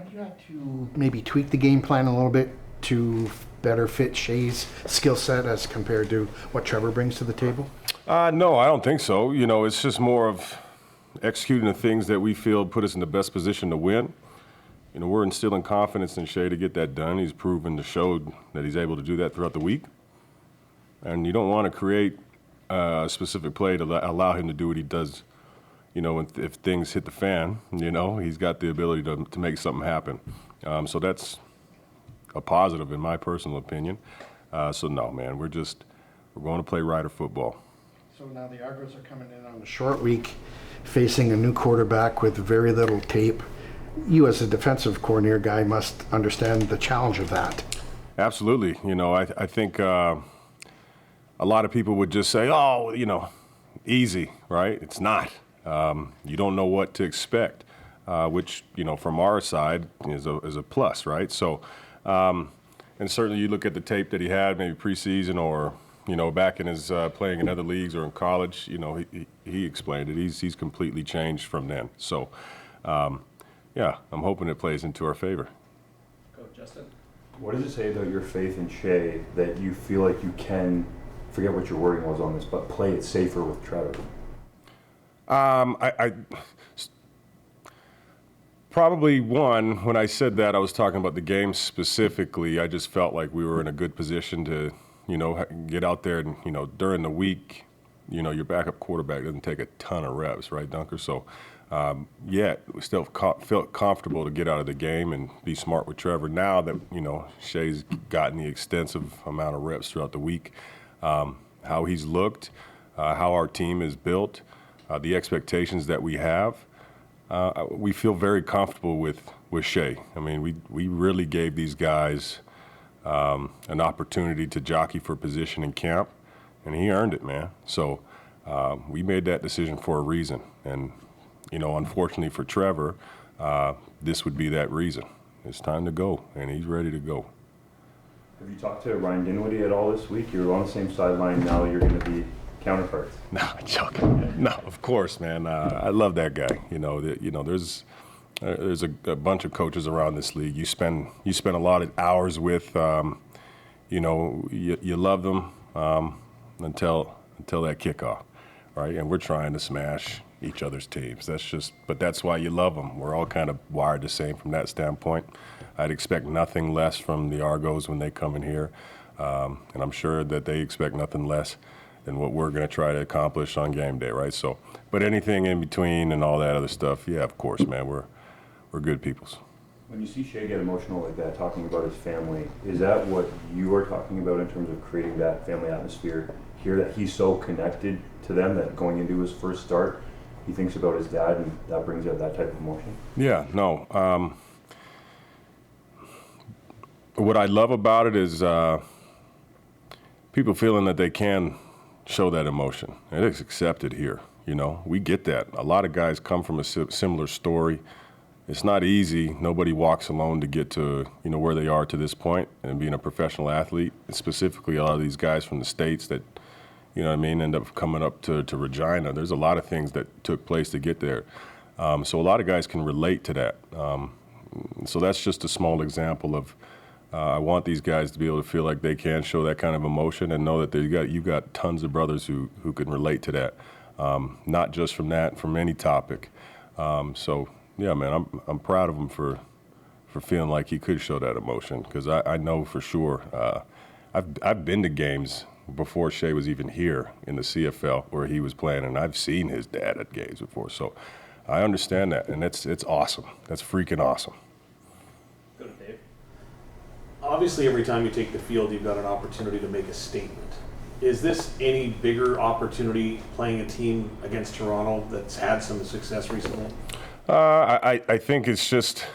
Have you had to maybe tweak the game plan a little bit to better fit Shea's skill set as compared to what Trevor brings to the table? No, I don't think so. It's just more of executing the things that we feel put us in the best position to win. We're instilling confidence in Shea to get that done. He's proven to show that he's able to do that throughout the week. And you don't want to create a specific play to allow him to do what he does. If things hit the fan, he's got the ability to make something happen. So that's a positive in my personal opinion. So no, man, we're going to play Rider football. So now the Argos are coming in on a short week, facing a new quarterback with very little tape. You as a defensive coordinator guy must understand the challenge of that. Absolutely. I think a lot of people would just say, oh, easy, right? It's not. You don't know what to expect, which, from our side is a plus, right? So, and certainly you look at the tape that he had maybe preseason or, back in his playing in other leagues or in college, he explained it. He's completely changed from then. So, yeah, I'm hoping it plays into our favor. Coach Justin. What does it say about your faith in Shea that you feel like you can, forget what your wording was on this, but play it safer with Trevor? I probably when I said that, I was talking about the game specifically. I just felt like we were in a good position to, get out there and, during the week, your backup quarterback doesn't take a ton of reps, right, Dunker? So, yet we still felt comfortable to get out of the game and be smart with Trevor. Now that, Shea's gotten the extensive amount of reps throughout the week, how he's looked, how our team is built, the expectations that we have, we feel very comfortable with Shea. I mean, we really gave these guys an opportunity to jockey for position in camp, and he earned it, man. So we made that decision for a reason. And, unfortunately for Trevor, this would be that reason. It's time to go, and he's ready to go. Have you talked to Ryan Dinwiddie at all this week? You're on the same sideline now. You're going to be counterparts. No, I'm joking. No, of course, man. I love that guy. There's a bunch of coaches around this league. You spend a lot of hours with. You love them until that kickoff, right? And we're trying to smash each other's teams. But that's why you love them. We're all kind of wired the same from that standpoint. I'd expect nothing less from the Argos when they come in here, and I'm sure that they expect nothing less than what we're going to try to accomplish on game day, right? So, but anything in between and all that other stuff, yeah, of course, man, we're good peoples. When you see Shea get emotional like that, talking about his family, is that what you are talking about in terms of creating that family atmosphere here, that he's so connected to them that going into his first start, he thinks about his dad and that brings out that type of emotion? Yeah, no. What I love about it is people feeling that they can show that emotion. It is accepted here, We get that. A lot of guys come from a similar story. It's not easy. Nobody walks alone to get to, where they are to this point and being a professional athlete. And specifically, a lot of these guys from the States that, end up coming up to Regina. There's a lot of things that took place to get there. So a lot of guys can relate to that. So that's just a small example of I want these guys to be able to feel like they can show that kind of emotion and know that you've got tons of brothers who can relate to that, not just from that, from any topic. So yeah, man, I'm proud of him for feeling like he could show that emotion, because I know for sure. I've been to games before Shea was even here in the CFL where he was playing, and I've seen his dad at games before. So I understand that, and it's awesome. That's freaking awesome. Go to Dave. Obviously, every time you take the field, you've got an opportunity to make a statement. Is this any bigger opportunity playing a team against Toronto that's had some success recently? I think it's just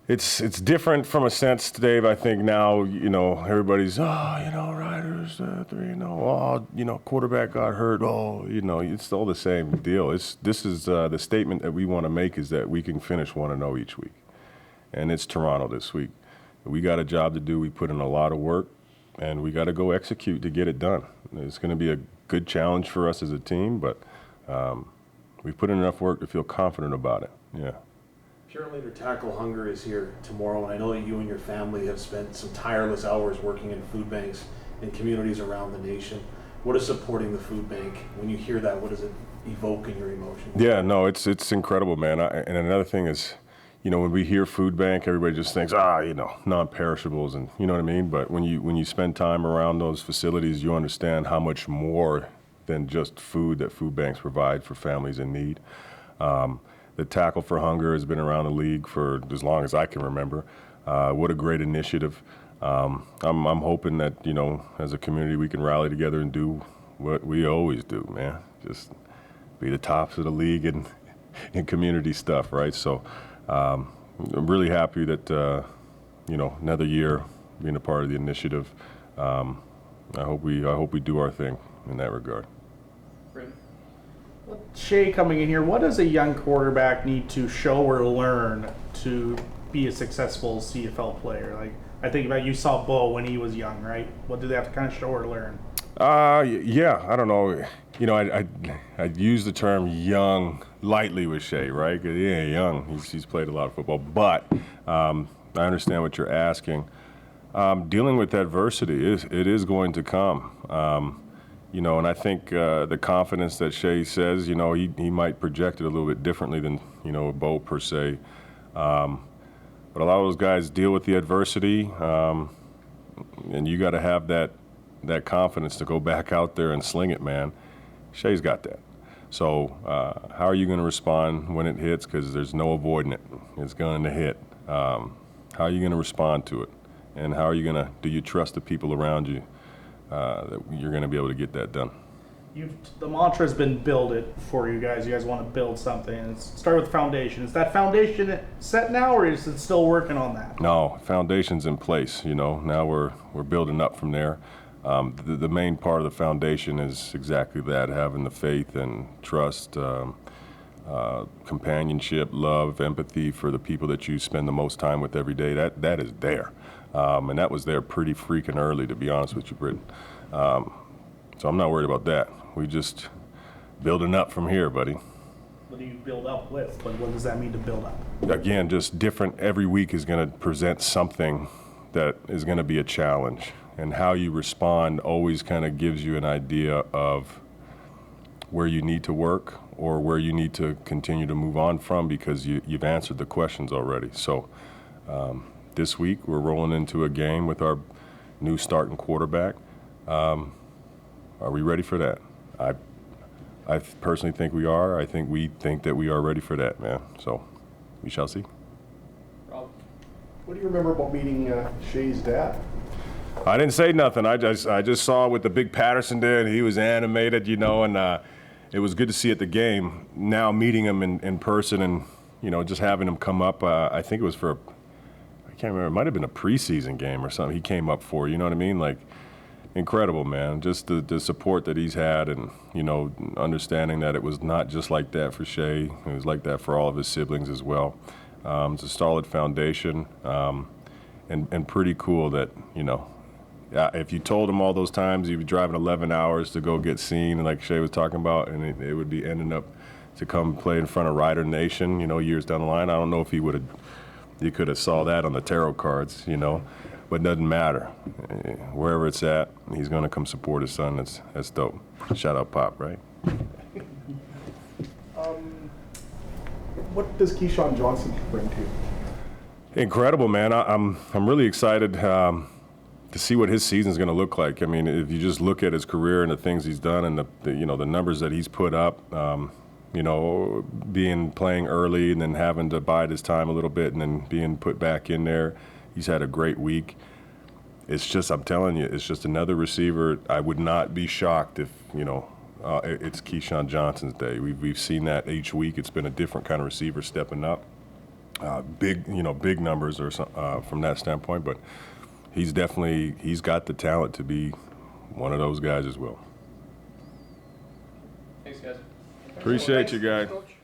it's different from a sense, Dave. I think now, everybody's, Riders 3-0. Quarterback got hurt. It's all the same deal. This is the statement that we want to make, is that we can finish 1-0 each week. And it's Toronto this week. We got a job to do. We put in a lot of work, and we got to go execute to get it done. It's going to be a good challenge for us as a team, but we put in enough work to feel confident about it. Yeah. Pure Leader Tackle Hunger is here tomorrow, and I know that you and your family have spent some tireless hours working in food banks in communities around the nation. What is supporting the food bank? When you hear that, what does it evoke in your emotions? Yeah, no, it's incredible, man. And another thing is, when we hear food bank, everybody just thinks, non-perishables, and you know what I mean? But when you spend time around those facilities, you understand how much more than just food that food banks provide for families in need. The Tackle for Hunger has been around the league for as long as I can remember. What a great initiative. I'm hoping that, as a community, we can rally together and do what we always do, man. Just be the tops of the league in community stuff, right? So I'm really happy that, another year being a part of the initiative. I hope we do our thing in that regard. Brandon? Shea coming in here, what does a young quarterback need to show or learn to be a successful CFL player? Like, I think about, you saw Bo when he was young, right? What do they have to kind of show or learn? Yeah, I don't know. I use the term young lightly with Shea, right? 'Cause he ain't young. He's played a lot of football, but I understand what you're asking. Dealing with adversity is going to come. And I think the confidence that Shea says, he might project it a little bit differently than, Bo per se. But a lot of those guys deal with the adversity, and you got to have that confidence to go back out there and sling it, man. Shea's got that. So how are you going to respond when it hits? Because there's no avoiding it. It's going to hit. How are you going to respond to it? And how are you going to, do you trust the people around you that you're going to be able to get that done? The mantra has been build it for you guys. You guys want to build something. It's start with foundation. Is that foundation set now, or is it still working on that? No, foundation's in place. Now we're building up from there. The main part of the foundation is exactly that: having the faith and trust, companionship, love, empathy for the people that you spend the most time with every day. That is there, and that was there pretty freaking early, to be honest with you, Britton. So I'm not worried about that. We just building up from here, buddy. What do you build up with? What does that mean to build up? Again, just different. Every week is going to present something that is going to be a challenge, and how you respond always kind of gives you an idea of where you need to work or where you need to continue to move on from, because you've answered the questions already. So this week we're rolling into a game with our new starting quarterback. Are we ready for that? I personally think we are. I think we think that we are ready for that, man. So we shall see. Rob? What do you remember about meeting Shea's dad? I didn't say nothing. I just saw what the big Patterson did. He was animated, and it was good to see at the game. Now meeting him in person and, just having him come up, I think it was for, I can't remember, it might have been a preseason game or something he came up for, you know what I mean? Like, incredible, man. Just the support that he's had, and, understanding that it was not just like that for Shea. It was like that for all of his siblings as well. It's a solid foundation, and pretty cool that, if you told him all those times you'd be driving 11 hours to go get seen, like Shea was talking about, and it would be ending up to come play in front of Rider Nation, years down the line. I don't know if he could have saw that on the tarot cards, but it doesn't matter. Wherever it's at, he's going to come support his son. That's dope. Shout out Pop, right? What does Keyshawn Johnson bring to you? Incredible, man. I'm really excited to see what his season's going to look like. I mean, if you just look at his career and the things he's done, and the numbers that he's put up, playing early and then having to bide his time a little bit and then being put back in there. He's had a great week. It's just, I'm telling you, it's just another receiver. I would not be shocked if, it's Keyshawn Johnson's day. We've seen that each week. It's been a different kind of receiver stepping up. Big numbers or from that standpoint, but he's got the talent to be one of those guys as well. Thanks, guys. Appreciate you guys. Coach.